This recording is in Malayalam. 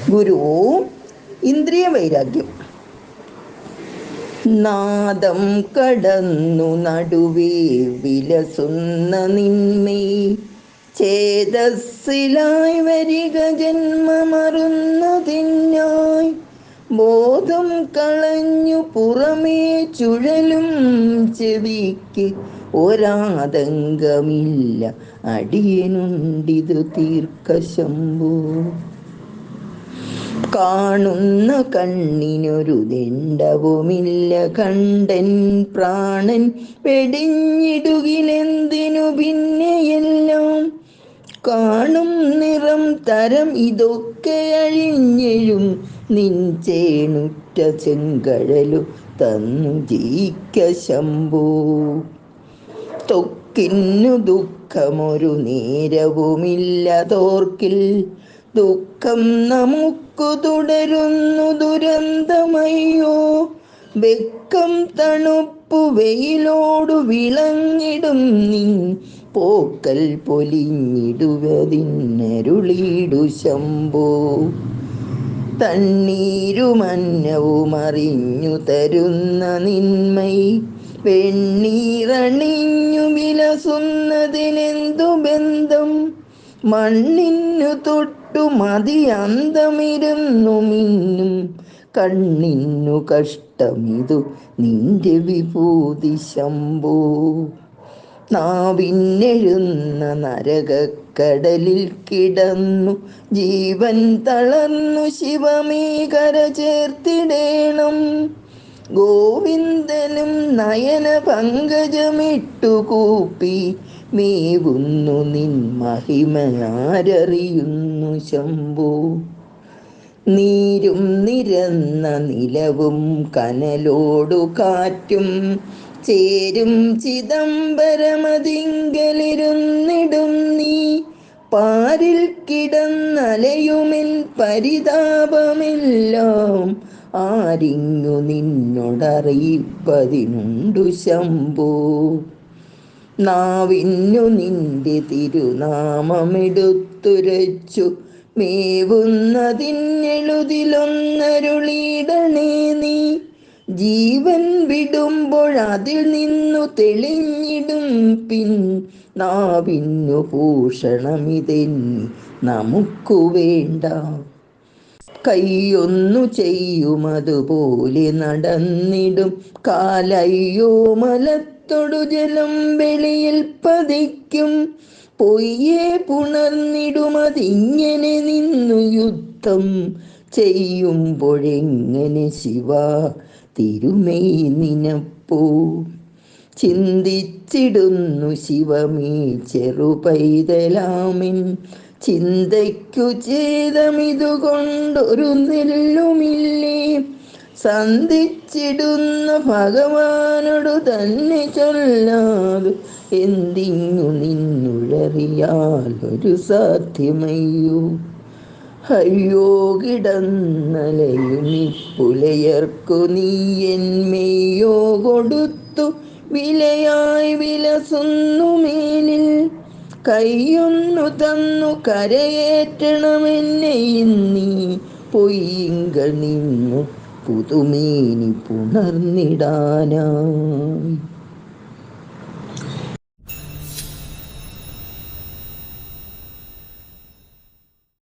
ഗുരു ഇന്ദ്രിയ വൈരാഗ്യം. നാദം കടന്നു നടുവേ വിലസുന്ന നിന്മേ ചേതസ്സിലായി വരിക ജന്മമറുന്നതിനായി ബോധം കളഞ്ഞു പുറമേ ചുഴലും ചെവിക്ക് ഒരാതങ്കമില്ല അടിയനുണ്ടിതു തീർക്ക ശംഭോ. കാണുന്ന കണ്ണിനൊരു ദണ്ഡവുമില്ല കണ്ടൻ പ്രാണൻ വെടിഞ്ഞിടുകിലെന്തിനു പിന്നെയെല്ലാം കാണും നിറം തരം ഇതൊക്കെ അഴിഞ്ഞെഴും നിൻ ചേണുറ്റ ചെങ്കഴലു തന്നു ജയിക്ക ശംഭോ. ത്വക്കിന്നു ദുഃഖമൊരു നേരവുമില്ലതോർക്കിൽ ദുഃഖം നമുക്കു തുടരുന്നു ദുരന്തമയ്യോ. വെക്കം തണുപ്പു വെയിലോടു വിളങ്ങിടും നിൻ പോക്കൽ പൊലിഞ്ഞിടുവതിന്നരുളിയിടു ശംഭോ. തണ്ണീരുമന്നവും അറിഞ്ഞു തരുന്ന നിന്മൈ വെണ്ണീറണിഞ്ഞു വിലസുന്നതിനെന്തു ബന്ധം. മണ്ണിനു തൊട്ടു മതി അന്തമിരുന്നു മിന്നും കണ്ണിനു കഷ്ടമിതു നിന്റെ വിഭൂതി ശംഭോ. നാവിന്നെഴുന്ന നരകക്കടലിൽ കിടന്നു ജീവൻ തളർന്നു ശിവമേ കര ചേർത്തിടേണം. ഗോവിന്ദനും നയന പങ്കജമിട്ടു കൂപ്പി മേവുന്നു നിൻ മഹിമയാരറിയുന്നു ശംഭോ. നീരും നിരന്ന നിലവും കനലോടു കാറ്റും ചേരും ചിദംബരമതിങ്കലിരുന്നിടും നീ പാരിൽ കിടന്നലയുമെൻ പരിതാപമെല്ലാം ആരിങ്ങു നിന്നോടറിയിപ്പതിനുണ്ടു ശംഭോ. നാവിന്നു നിന്റെ തിരുനാമമെടുത്തുരച്ചു മേവുന്നതിനെഴുതിലൊന്നരുളിയിടണേ നീ. ജീവൻ വിടുമ്പോഴതിൽ നിന്നു തെളിഞ്ഞിടും പിൻ നാവിന്നു ഭൂഷണമിതെന്നി നമുക്കു വേണ്ട. കൈയൊന്നു ചെയ്യുമതുപോലെ നടന്നിടും കാലയ്യോ മലത്തൊടു ജലം വെളിയിൽ പതിക്കും. പൊയ്യെ പുണർന്നിടുമതിങ്ങനെ നിന്നു യുദ്ധം ചെയ്യുമ്പോഴെങ്ങനെ ശിവ തിരുമൈ നിനപ്പോ. ചിന്തിച്ചിടുന്നു ശിവമേ ചെറുപൈതലാമിൻ ചിന്തയ്ക്കു ഛേദമിതുകൊണ്ടൊരു നെല്ലുമില്ലേ. സന്ധിച്ചിടുന്ന ഭഗവാനോടു തന്നെ ചൊല്ലാതെ എന്തിങ്ങു നിന്നുഴറിയാൽ ഒരു സാധ്യമയ്യോ. അയ്യോ കിടന്നലയുമി പുലയർക്കു നീ എന്മെയ്യോ കൊടുത്തു വിലയായി വിലസുന്നു മേലിൽ. കൈയൊന്നു തന്നു കരയേറ്റണമെന്നെ ഇന്നീ പൊയ്യിങ്കണിന്നു പുതുമേനി പുണർന്നിടാനായി.